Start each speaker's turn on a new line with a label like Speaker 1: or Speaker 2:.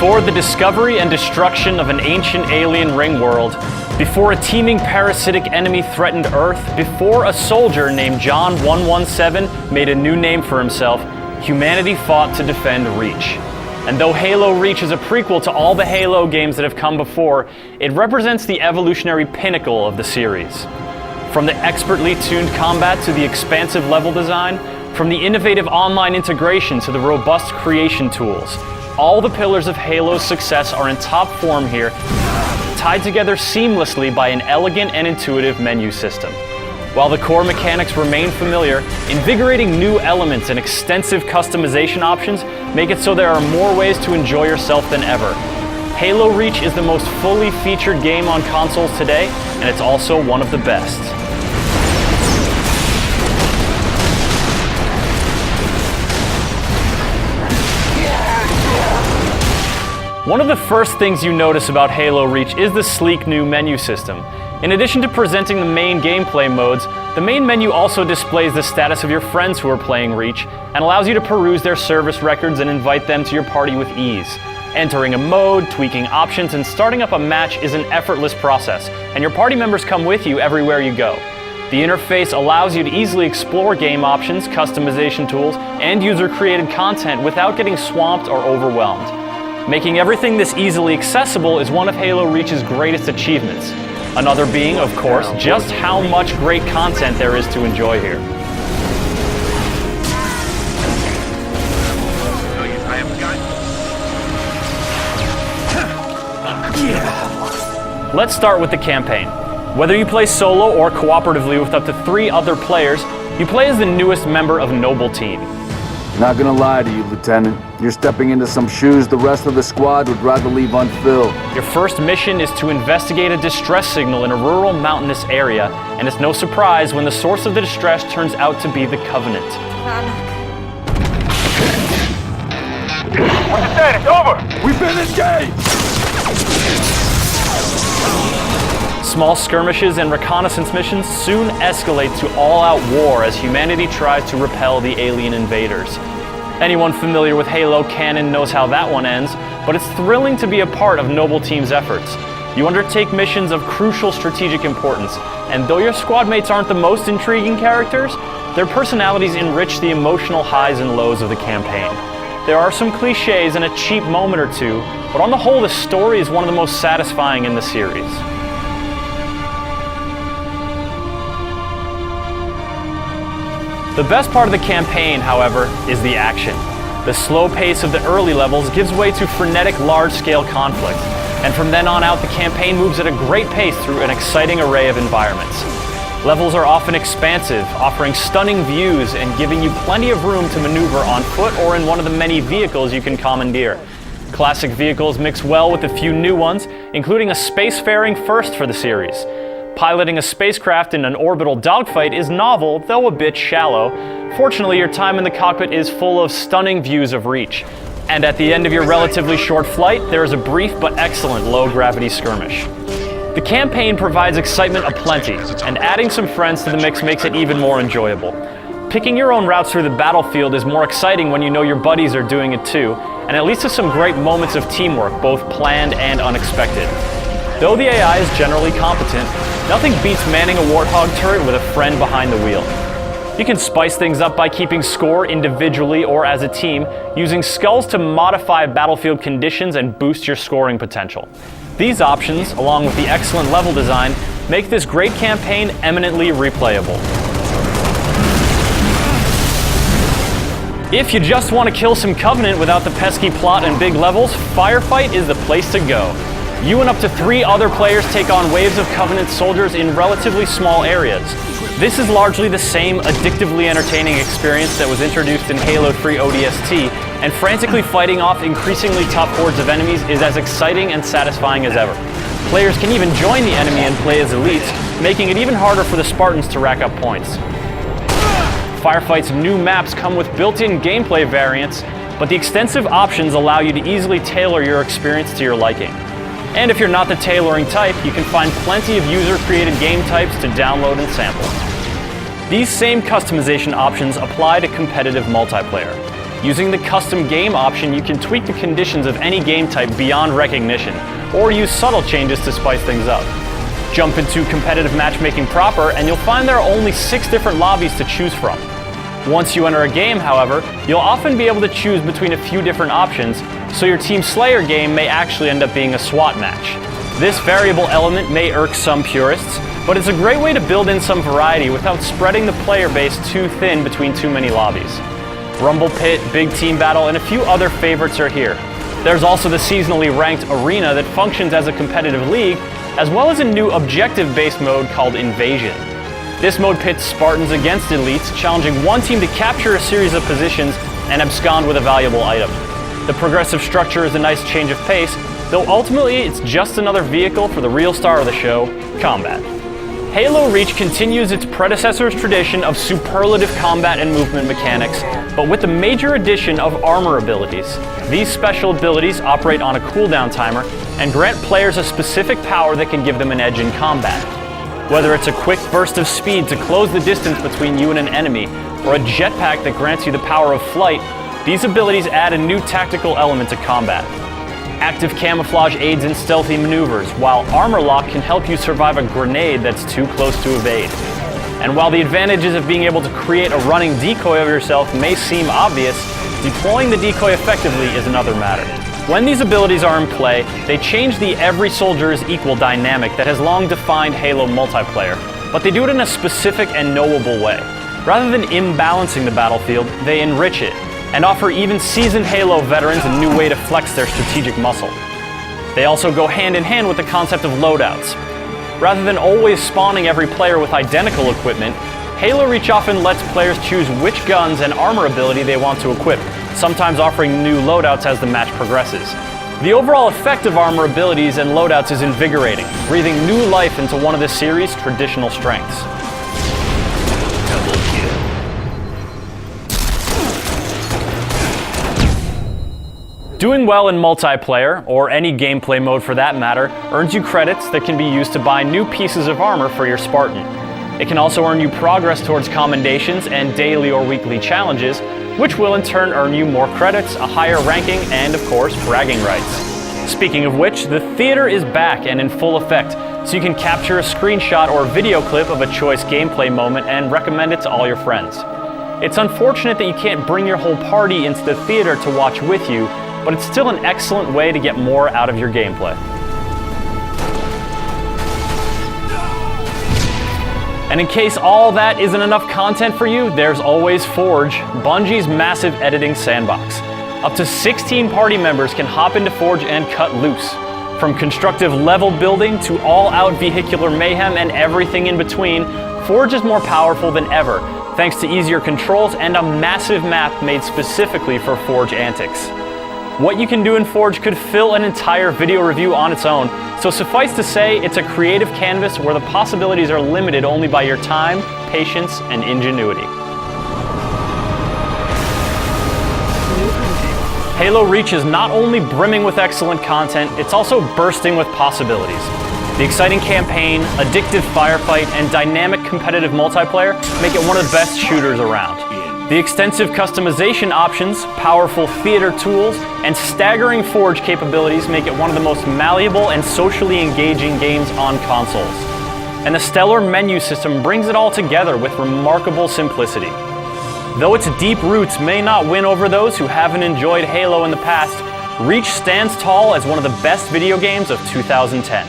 Speaker 1: Before the discovery and destruction of an ancient alien ring world, before a teeming parasitic enemy threatened Earth, before a soldier named John 117 made a new name for himself, humanity fought to defend Reach. And though Halo Reach is a prequel to all the Halo games that have come before, it represents the evolutionary pinnacle of the series. From the expertly tuned combat to the expansive level design, from the innovative online integration to the robust creation tools, all the pillars of Halo's success are in top form here, tied together seamlessly by an elegant and intuitive menu system. While the core mechanics remain familiar, invigorating new elements and extensive customization options make it so there are more ways to enjoy yourself than ever. Halo Reach is the most fully featured game on consoles today, and it's also one of the best. One of the first things you notice about Halo Reach is the sleek new menu system. In addition to presenting the main gameplay modes, the main menu also displays the status of your friends who are playing Reach and allows you to peruse their service records and invite them to your party with ease. Entering a mode, tweaking options, and starting up a match is an effortless process, and your party members come with you everywhere you go. The interface allows you to easily explore game options, customization tools, and user-created content without getting swamped or overwhelmed. Making everything this easily accessible is one of Halo Reach's greatest achievements. Another being, of course, just how much great content there is to enjoy here. Let's start with the campaign. Whether you play solo or cooperatively with up to 3 other players, you play as the newest member of Noble Team.
Speaker 2: Not gonna lie to you, Lieutenant. You're stepping into some shoes the rest of the squad would rather leave unfilled.
Speaker 1: Your first mission is to investigate a distress signal in a rural mountainous area, and it's no surprise when the source of the distress turns out to be the Covenant.
Speaker 3: What's the status? Over!
Speaker 2: We've been engaged!
Speaker 1: Small skirmishes and reconnaissance missions soon escalate to all-out war as humanity tries to repel the alien invaders. Anyone familiar with Halo canon knows how that one ends, but it's thrilling to be a part of Noble Team's efforts. You undertake missions of crucial strategic importance, and though your squad mates aren't the most intriguing characters, their personalities enrich the emotional highs and lows of the campaign. There are some cliches and a cheap moment or two, but on the whole the story is one of the most satisfying in the series. The best part of the campaign, however, is the action. The slow pace of the early levels gives way to frenetic large-scale conflict, and from then on out the campaign moves at a great pace through an exciting array of environments. Levels are often expansive, offering stunning views and giving you plenty of room to maneuver on foot or in one of the many vehicles you can commandeer. Classic vehicles mix well with a few new ones, including a spacefaring first for the series. Piloting a spacecraft in an orbital dogfight is novel, though a bit shallow. Fortunately, your time in the cockpit is full of stunning views of Reach. And at the end of your relatively short flight, there is a brief but excellent low-gravity skirmish. The campaign provides excitement aplenty, and adding some friends to the mix makes it even more enjoyable. Picking your own routes through the battlefield is more exciting when you know your buddies are doing it too, and it leads to some great moments of teamwork, both planned and unexpected. Though the AI is generally competent, nothing beats manning a Warthog turret with a friend behind the wheel. You can spice things up by keeping score individually or as a team, using skulls to modify battlefield conditions and boost your scoring potential. These options, along with the excellent level design, make this great campaign eminently replayable. If you just want to kill some Covenant without the pesky plot and big levels, Firefight is the place to go. You and up to 3 other players take on waves of Covenant soldiers in relatively small areas. This is largely the same addictively entertaining experience that was introduced in Halo 3 ODST, and frantically fighting off increasingly tough hordes of enemies is as exciting and satisfying as ever. Players can even join the enemy and play as elites, making it even harder for the Spartans to rack up points. Firefight's new maps come with built-in gameplay variants, but the extensive options allow you to easily tailor your experience to your liking. And if you're not the tailoring type, you can find plenty of user-created game types to download and sample. These same customization options apply to competitive multiplayer. Using the custom game option, you can tweak the conditions of any game type beyond recognition, or use subtle changes to spice things up. Jump into competitive matchmaking proper, and you'll find there are only 6 different lobbies to choose from. Once you enter a game, however, you'll often be able to choose between a few different options, so your Team Slayer game may actually end up being a SWAT match. This variable element may irk some purists, but it's a great way to build in some variety without spreading the player base too thin between too many lobbies. Rumble Pit, Big Team Battle, and a few other favorites are here. There's also the seasonally ranked Arena that functions as a competitive league, as well as a new objective-based mode called Invasion. This mode pits Spartans against elites, challenging one team to capture a series of positions and abscond with a valuable item. The progressive structure is a nice change of pace, though ultimately it's just another vehicle for the real star of the show, combat. Halo Reach continues its predecessor's tradition of superlative combat and movement mechanics, but with the major addition of armor abilities. These special abilities operate on a cooldown timer and grant players a specific power that can give them an edge in combat. Whether it's a quick burst of speed to close the distance between you and an enemy, or a jetpack that grants you the power of flight, these abilities add a new tactical element to combat. Active camouflage aids in stealthy maneuvers, while armor lock can help you survive a grenade that's too close to evade. And while the advantages of being able to create a running decoy of yourself may seem obvious, deploying the decoy effectively is another matter. When these abilities are in play, they change the every soldier is equal dynamic that has long defined Halo multiplayer, but they do it in a specific and knowable way. Rather than imbalancing the battlefield, they enrich it, and offer even seasoned Halo veterans a new way to flex their strategic muscle. They also go hand in hand with the concept of loadouts. Rather than always spawning every player with identical equipment, Halo Reach often lets players choose which guns and armor ability they want to equip, sometimes offering new loadouts as the match progresses. The overall effect of armor abilities and loadouts is invigorating, breathing new life into one of the series' traditional strengths. Doing well in multiplayer, or any gameplay mode for that matter, earns you credits that can be used to buy new pieces of armor for your Spartan. It can also earn you progress towards commendations and daily or weekly challenges, which will in turn earn you more credits, a higher ranking, and of course, bragging rights. Speaking of which, the theater is back and in full effect, so you can capture a screenshot or video clip of a choice gameplay moment and recommend it to all your friends. It's unfortunate that you can't bring your whole party into the theater to watch with you, but it's still an excellent way to get more out of your gameplay. And in case all that isn't enough content for you, there's always Forge, Bungie's massive editing sandbox. Up to 16 party members can hop into Forge and cut loose. From constructive level building to all-out vehicular mayhem and everything in between, Forge is more powerful than ever, thanks to easier controls and a massive map made specifically for Forge antics. What you can do in Forge could fill an entire video review on its own, so suffice to say, it's a creative canvas where the possibilities are limited only by your time, patience, and ingenuity. Halo Reach is not only brimming with excellent content, it's also bursting with possibilities. The exciting campaign, addictive firefight, and dynamic competitive multiplayer make it one of the best shooters around. The extensive customization options, powerful theater tools, and staggering Forge capabilities make it one of the most malleable and socially engaging games on consoles. And the stellar menu system brings it all together with remarkable simplicity. Though its deep roots may not win over those who haven't enjoyed Halo in the past, Reach stands tall as one of the best video games of 2010.